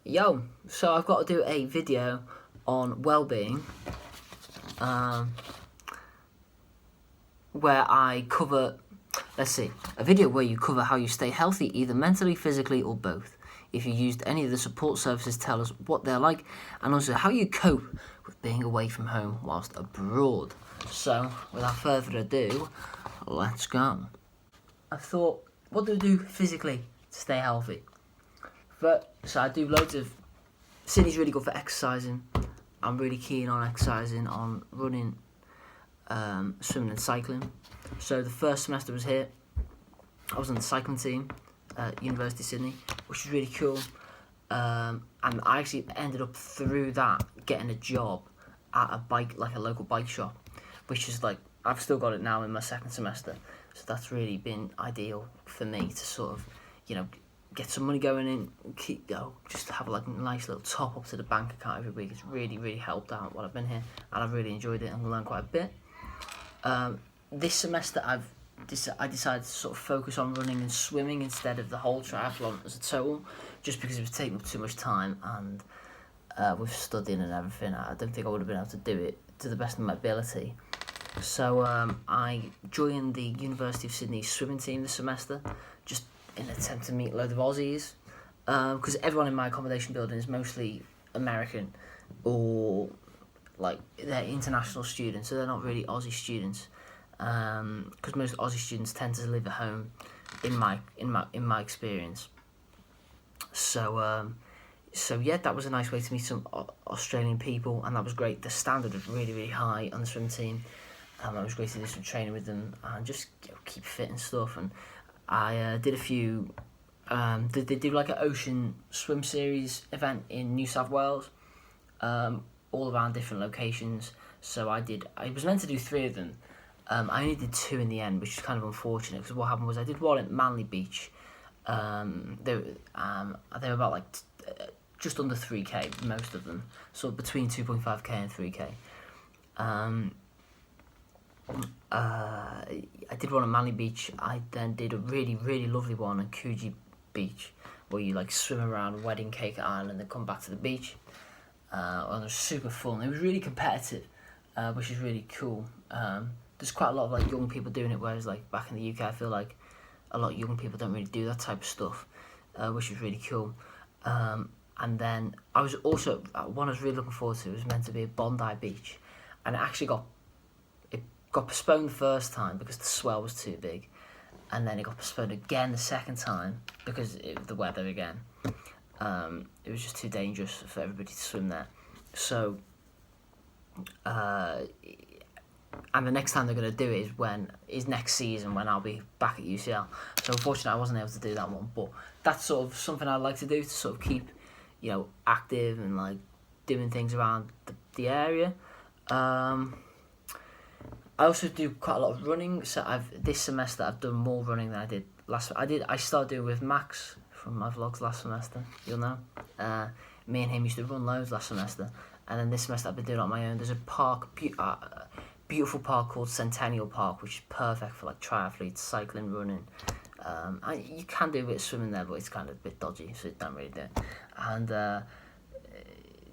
Yo, so I've got to do a video on well-being, where I cover, a video where you cover how you stay healthy, either mentally, physically, or both. If you used any of the support services, tell us what they're like, and also how you cope with being away from home whilst abroad. So, without further ado, let's go. I thought, what do I do physically to stay healthy? So I do loads of. Sydney's really good for exercising. I'm really keen on exercising, on running, swimming and cycling. So the first semester I was here, I was on the cycling team at University of Sydney, which was really cool. And I actually ended up through that getting a job at a local bike shop, which is like, I've still got it now in my second semester. So that's really been ideal for me to sort of, get some money going in, just have like a nice little top up to the bank account every week. It's really, really helped out while I've been here, and I've really enjoyed it and learned quite a bit. This semester I decided to sort of focus on running and swimming instead of the whole triathlon as a total, just because it was taking up too much time, and with studying and everything, I don't think I would have been able to do it to the best of my ability. So I joined the University of Sydney swimming team this semester, just in an attempt to meet a load of Aussies, because everyone in my accommodation building is mostly American, or like they're international students, so they're not really Aussie students, because most Aussie students tend to live at home, in my experience. So yeah, that was a nice way to meet some Australian people, and that was great. The standard was really, really high on the swim team. It was great to do some training with them and just keep fit and stuff. And I did a few. They do like an ocean swim series event in New South Wales, all around different locations. So I was meant to do 3 of them. I only did 2 in the end, which is kind of unfortunate, because what happened was I did one at Manly Beach. They were about like just under 3k, most of them, so between 2.5k and 3k. I did one at Manly Beach. I then did a really, really lovely one on Coogee Beach, where you like swim around Wedding Cake Island and then come back to the beach. And it was super fun. It was really competitive, which is really cool. There's quite a lot of like young people doing it, whereas like back in the UK, I feel like a lot of young people don't really do that type of stuff, which was really cool. And then I was also, one I was really looking forward to was meant to be at Bondi Beach, and it actually got postponed the first time because the swell was too big, and then it got postponed again the second time because of the weather again. It was just too dangerous for everybody to swim there. So, and the next time they're going to do it is next season, when I'll be back at UCL. So unfortunately I wasn't able to do that one, but that's sort of something I'd like to do to sort of keep, active and like doing things around the area. I also do quite a lot of running. So this semester I've done more running than I did last. I started doing with Max from my vlogs last semester. You'll know. Me and him used to run loads last semester, and then this semester I've been doing it on my own. There's a park, beautiful park called Centennial Park, which is perfect for like triathletes, cycling, running. You can do a bit of swimming there, but it's kind of a bit dodgy, so you don't really do it. And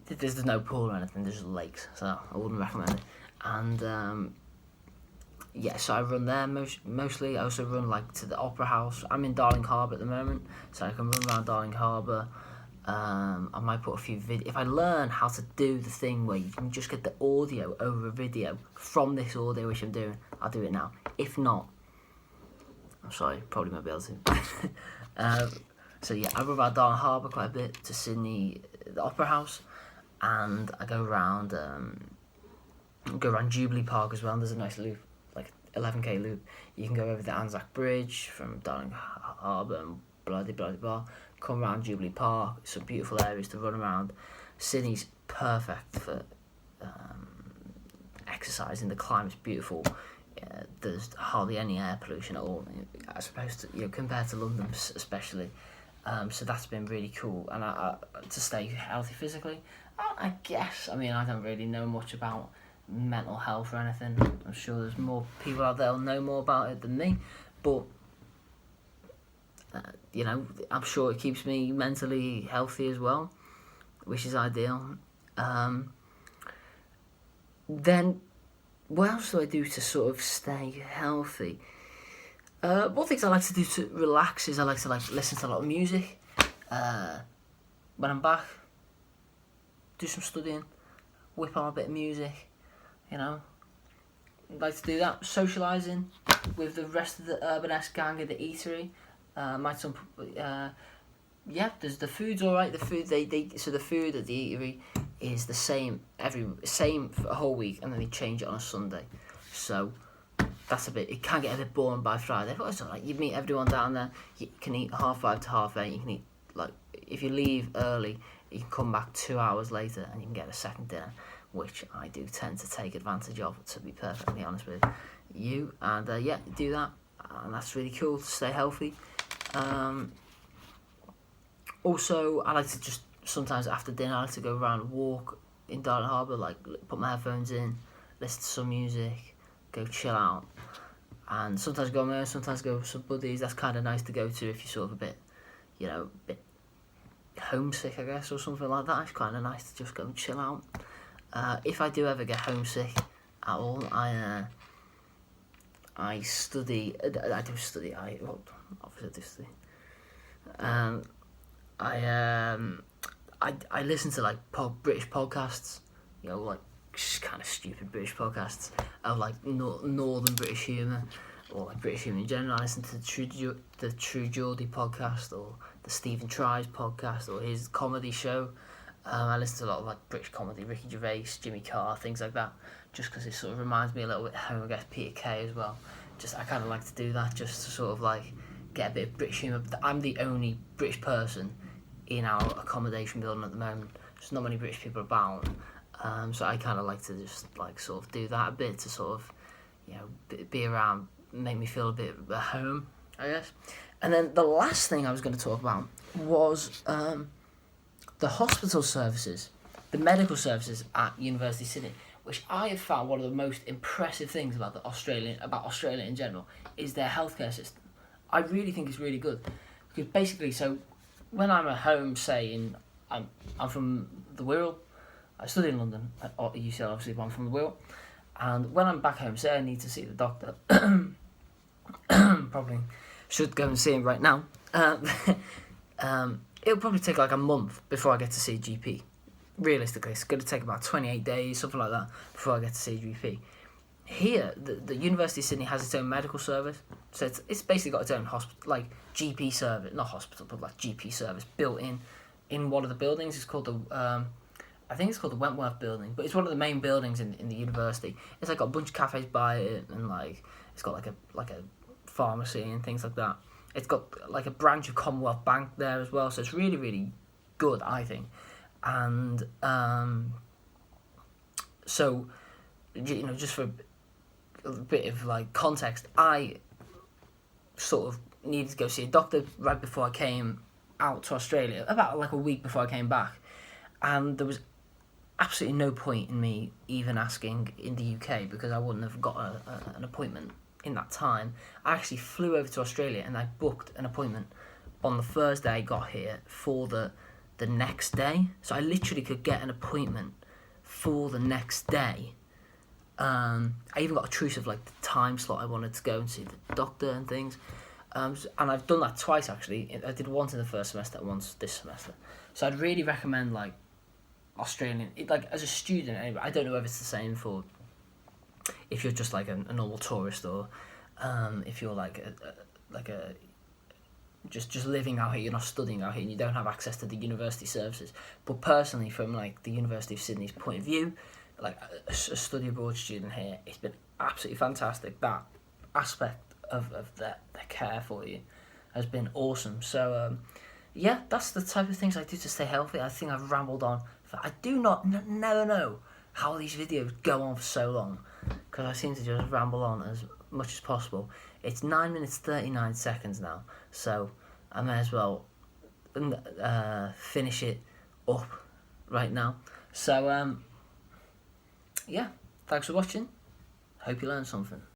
there's no pool or anything. There's just lakes, so I wouldn't recommend it. And so I run there mostly. I also run like to the Opera House. I'm in Darling Harbour at the moment, so I can run around Darling Harbour. I might put a few videos. If I learn how to do the thing where you can just get the audio over a video from this audio, which I'm doing, I'll do it now. If not, I'm sorry, probably won't be able to. So yeah, I run around Darling Harbour quite a bit, to Sydney, the Opera House, and I go around Jubilee Park as well. And there's a nice loop, like 11k loop. You can go over the Anzac Bridge from Darling Harbour and blah. Come around Jubilee Park. Some beautiful areas to run around. Sydney's perfect for exercising. The climate's beautiful. There's hardly any air pollution at all, as opposed to compared to London especially. So that's been really cool, and to stay healthy physically, I guess. I mean, I don't really know much about mental health or anything. I'm sure there's more people out there who'll know more about it than me, but I'm sure it keeps me mentally healthy as well. which is ideal. Then, what else do I do to sort of stay healthy? One things I like to do to relax is I like to listen to a lot of music. When I'm back, do some studying, whip on a bit of music, you know. I like to do that. Socialising with the rest of the Urban-esque gang at the eatery. There's the food's alright. The food the food at the eatery is the same for a whole week, and then they change it on a Sunday. So that's it can get a bit boring by Friday, but it's alright. You meet everyone down there. You can eat 5:30 to 8:30. You can eat, like, if you leave early, you can come back 2 hours later and you can get a second dinner, which I do tend to take advantage of, to be perfectly honest with you. And do that, and that's really cool to stay healthy. Also, I like to just sometimes after dinner I like to go around and walk in Darling Harbour, like put my headphones in, listen to some music, go chill out, and sometimes go on my own, sometimes go with some buddies. That's kind of nice to go to if you're sort of a bit homesick, I guess, or something like that. It's kind of nice to just go and chill out. If I do ever get homesick at all, I study. I do study. Obviously I do study. I listen to like British podcasts, like kind of stupid British podcasts of like northern British humour, or like British humour in general. I listen to the True Geordie podcast, or the Stephen Tries podcast, or his comedy show. I listen to a lot of like British comedy, Ricky Gervais, Jimmy Carr, things like that, just because it sort of reminds me a little bit of home. I guess Peter Kay as well. I kind of like to do that just to sort of like get a bit of British humour. I'm the only British person in our accommodation building at the moment. There's not many British people about, so I kind of like to just like sort of do that a bit to sort of be around, make me feel a bit at home, I guess. And then the last thing I was going to talk about was the hospital services, the medical services at University of Sydney, which I have found one of the most impressive things about Australia in general, is their healthcare system. I really think it's really good, because basically, so when I'm at home, I'm from the Wirral, I study in London at UCL, obviously, but I'm from the Wirral, and when I'm back home, say I need to see the doctor, probably should go and see him right now. It'll probably take like a month before I get to see a GP. Realistically, it's going to take about 28 days, something like that, before I get to see a GP. Here, the University of Sydney has its own medical service, so it's basically got its own GP service, not hospital, but like GP service built in one of the buildings. It's called I think it's called the Wentworth Building, but it's one of the main buildings in the university. It's like got a bunch of cafes by it, and like it's got like a pharmacy and things like that. It's got like a branch of Commonwealth Bank there as well, so it's really, really good, I think. And so just for a bit of like context, I sort of needed to go see a doctor right before I came out to Australia, about like a week before I came back, and there was absolutely no point in me even asking in the UK, because I wouldn't have got an appointment in that time. I actually flew over to Australia and I booked an appointment on the Thursday I got here for the next day, so I literally could get an appointment for the next day. I even got a choice of like the time slot I wanted to go and see the doctor and things, and I've done that twice actually. I did once in the first semester and once this semester, so I'd really recommend like Australian, like as a student anyway. I don't know if it's the same for if you're just like a normal tourist, or if you're like a just living out here, you're not studying out here and you don't have access to the university services. But personally, from like the University of Sydney's point of view, like a study abroad student here, it's been absolutely fantastic. That aspect of their care for you has been awesome. So that's the type of things I do to stay healthy. I think I've rambled on. I do never know how these videos go on for so long, because I seem to just ramble on as much as possible. It's 9 minutes 39 seconds now, so I may as well finish it up right now. So thanks for watching. Hope you learned something.